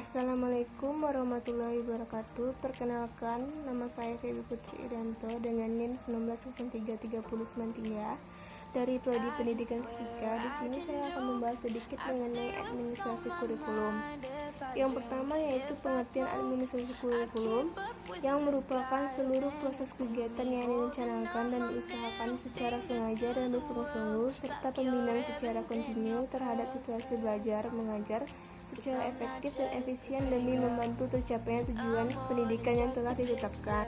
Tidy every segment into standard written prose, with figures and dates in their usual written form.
Assalamualaikum warahmatullahi wabarakatuh. Perkenalkan, nama saya Feby Putri Irianto dengan NIM 19033093 dari Prodi Pendidikan Fisika. Di sini saya akan membahas sedikit mengenai administrasi kurikulum. Yang pertama yaitu pengertian administrasi kurikulum, yang merupakan seluruh proses kegiatan yang direncanakan dan diusahakan secara sengaja dan bersungguh-sungguh serta pembinaan secara kontinu terhadap situasi belajar mengajar secara efektif dan efisien demi membantu tercapainya tujuan pendidikan yang telah ditetapkan.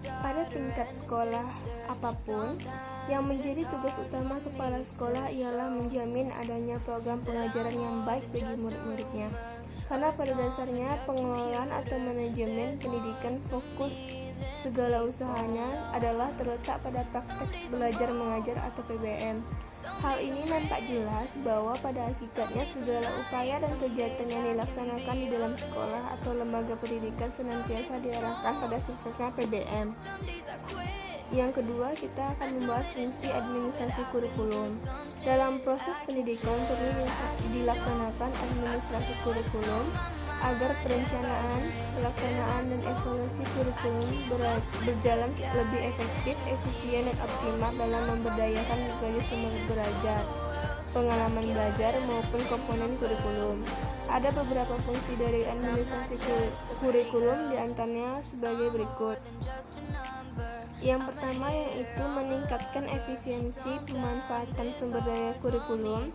Pada tingkat sekolah apapun, yang menjadi tugas utama kepala sekolah ialah menjamin adanya program pengajaran yang baik bagi murid-muridnya. Karena pada dasarnya pengelolaan atau manajemen pendidikan fokus segala usahanya adalah terletak pada praktek belajar mengajar atau PBM. Hal ini nampak jelas bahwa pada hakikatnya segala upaya dan kegiatan yang dilaksanakan di dalam sekolah atau lembaga pendidikan senantiasa diarahkan pada suksesnya PBM. Yang kedua, kita akan membahas fungsi administrasi kurikulum. Dalam proses pendidikan perlu dilaksanakan administrasi kurikulum agar perencanaan, pelaksanaan, dan evaluasi kurikulum berjalan lebih efektif, efisien, dan optimal dalam memberdayakan berbagai sumber belajar, pengalaman belajar, maupun komponen kurikulum. Ada beberapa fungsi dari administrasi kurikulum, diantaranya sebagai berikut. Yang pertama yaitu meningkatkan efisiensi pemanfaatan sumber daya kurikulum.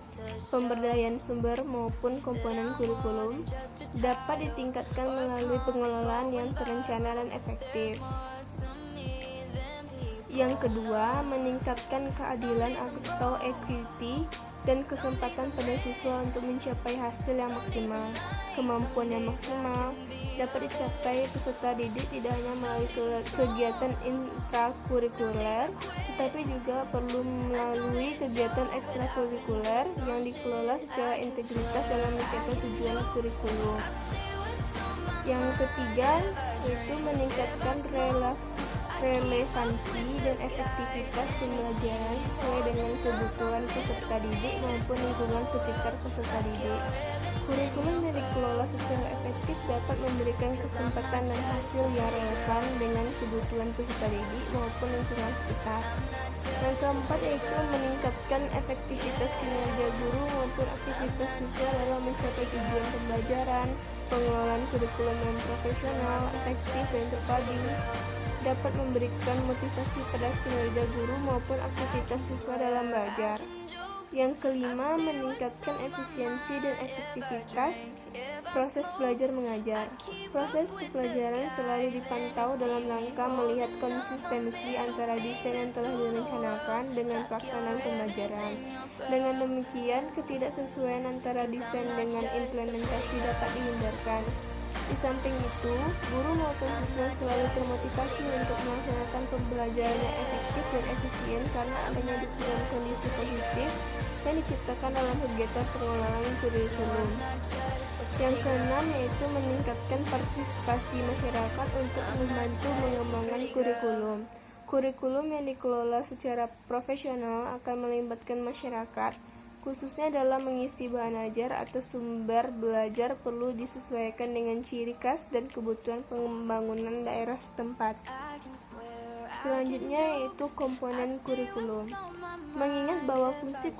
Pemberdayaan sumber maupun komponen kurikulum dapat ditingkatkan melalui pengelolaan yang terencana dan efektif. Yang kedua, meningkatkan keadilan atau equity dan kesempatan pada siswa untuk mencapai hasil yang maksimal. Kemampuan yang maksimal dapat dicapai peserta didik tidak hanya melalui kegiatan intrakurikuler, tetapi juga perlu melalui kegiatan ekstrakurikuler yang dikelola secara integritas dalam mencapai tujuan kurikulum. Yang ketiga yaitu meningkatkan relevansi dan efektivitas pembelajaran sesuai dengan kebutuhan peserta didik maupun lingkungan sekitar peserta didik. Kurikulum yang dikelola secara efektif dapat memberikan kesempatan dan hasil yang relevan dengan kebutuhan peserta didik maupun lingkungan sekitar. Yang keempat yaitu meningkatkan efektivitas kinerja guru maupun aktivitas siswa dalam mencapai tujuan pembelajaran. Pengelolaan kurikulum yang profesional, efektif, dan terpadu dapat memberikan motivasi pada kinerja guru maupun aktivitas siswa dalam belajar. Yang kelima, meningkatkan efisiensi dan efektivitas proses belajar mengajar. Proses pembelajaran selalu dipantau dalam rangka melihat konsistensi antara desain yang telah direncanakan dengan pelaksanaan pembelajaran. Dengan demikian, ketidaksesuaian antara desain dengan implementasi dapat dihindarkan. Di samping itu, guru maupun siswa selalu termotivasi untuk melaksanakan pembelajaran yang efektif dan efisien karena adanya dukungan kondisi positif yang diciptakan dalam kegiatan pengelolaan kurikulum. Yang keenam yaitu meningkatkan partisipasi masyarakat untuk membantu mengembangkan kurikulum. Kurikulum yang dikelola secara profesional akan melibatkan masyarakat, khususnya dalam mengisi bahan ajar atau sumber belajar perlu disesuaikan dengan ciri khas dan kebutuhan pembangunan daerah setempat. Selanjutnya yaitu komponen kurikulum. Mengingat bahwa fungsi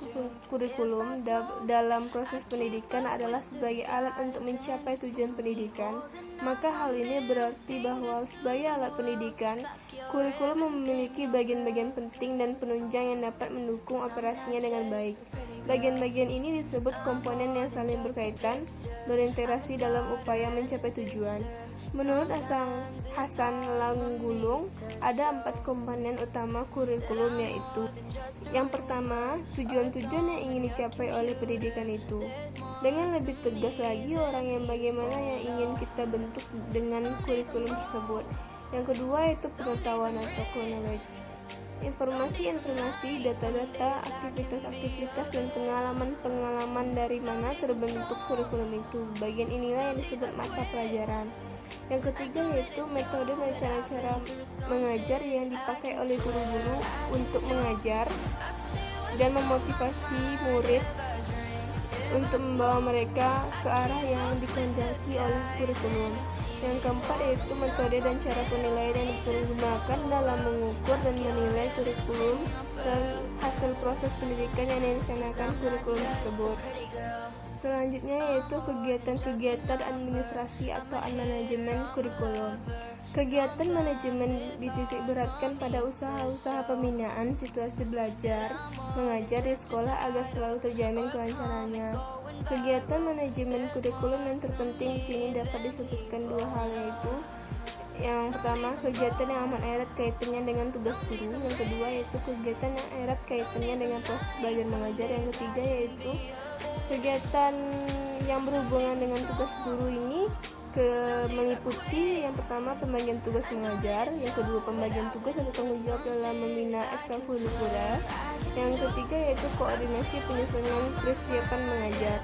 kurikulum dalam proses pendidikan adalah sebagai alat untuk mencapai tujuan pendidikan, maka hal ini berarti bahwa sebagai alat pendidikan, kurikulum memiliki bagian-bagian penting dan penunjang yang dapat mendukung operasinya dengan baik. Bagian-bagian ini disebut komponen yang saling berkaitan, berinteraksi dalam upaya mencapai tujuan. Menurut Hasan Langgulung, ada 4 komponen utama kurikulum, yaitu: yang pertama, tujuan-tujuan yang ingin dicapai oleh pendidikan itu. Dengan lebih tegas lagi, orang yang bagaimana yang ingin kita bentuk dengan kurikulum tersebut. Yang kedua, yaitu pengetahuan atau knowledge. Informasi-informasi, data-data, aktivitas-aktivitas, dan pengalaman-pengalaman dari mana terbentuk kurikulum itu. Bagian inilah yang disebut mata pelajaran. Yang ketiga yaitu metode dan cara-cara mengajar yang dipakai oleh guru-guru untuk mengajar dan memotivasi murid untuk membawa mereka ke arah yang dikehendaki oleh kurikulum. Yang keempat yaitu metode dan cara penilaian yang digunakan dalam mengukur dan menilai kurikulum dan hasil proses pendidikan yang direncanakan kurikulum tersebut. Selanjutnya yaitu kegiatan-kegiatan administrasi atau manajemen kurikulum. Kegiatan manajemen dititik beratkan pada usaha-usaha pembinaan situasi belajar mengajar di sekolah agar selalu terjamin kelancarannya. Kegiatan manajemen kurikulum yang terpenting di sini dapat disebutkan dua hal, yaitu yang pertama kegiatan yang amat erat kaitannya dengan tugas guru, yang kedua yaitu kegiatan yang erat kaitannya dengan proses belajar mengajar, yang ketiga yaitu kegiatan yang berhubungan dengan tugas guru ini meliputi yang pertama pembagian tugas mengajar, yang kedua pembagian tugas atau tanggung jawab dalam membina ekstrakurikuler, yang ketiga yaitu koordinasi penyusunan persiapan mengajar.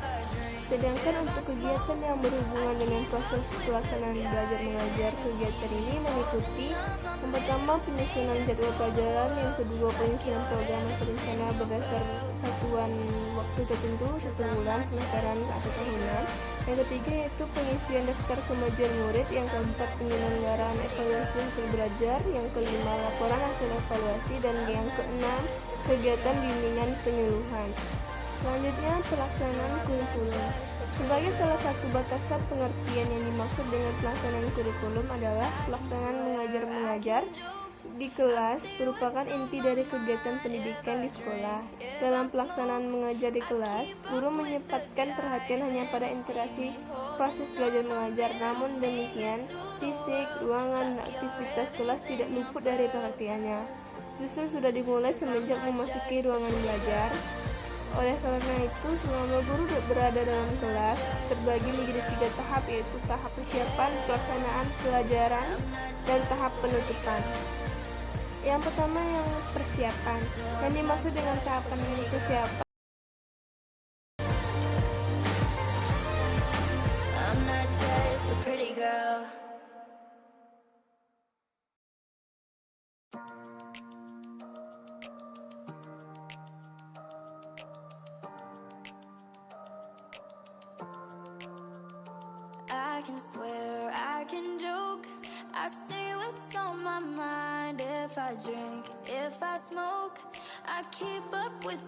Sedangkan untuk kegiatan yang berhubungan dengan proses pelaksanaan belajar mengajar, kegiatan ini meliputi yang pertama penyusunan jadwal pelajaran, yang kedua penyusunan program atau rencana berdasar satuan waktu tertentu, 1 bulan, semesteran atau tahunan, yang ketiga yaitu pengisian daftar kemajuan murid, yang keempat penyelenggaraan evaluasi hasil belajar, yang kelima laporan hasil evaluasi, dan yang keenam kegiatan bimbingan penyuluhan. Selanjutnya, pelaksanaan kurikulum. Sebagai salah satu batasan pengertian yang dimaksud dengan pelaksanaan kurikulum adalah pelaksanaan mengajar di kelas merupakan inti dari kegiatan pendidikan di sekolah. Dalam pelaksanaan mengajar di kelas, guru menyempatkan perhatian hanya pada interaksi proses belajar mengajar. Namun demikian, fisik, ruangan, dan aktivitas kelas tidak luput dari perhatiannya. Justru sudah dimulai semenjak memasuki ruangan belajar. Oleh karena itu, selama guru berada dalam kelas terbagi menjadi 3 tahap, yaitu tahap persiapan, pelaksanaan pelajaran, dan tahap penutupan. Yang pertama yang persiapan. Yang dimaksud dengan tahapan ini persiapan I can swear, I can joke, I say what's on my mind. If I drink, if I smoke, I keep up with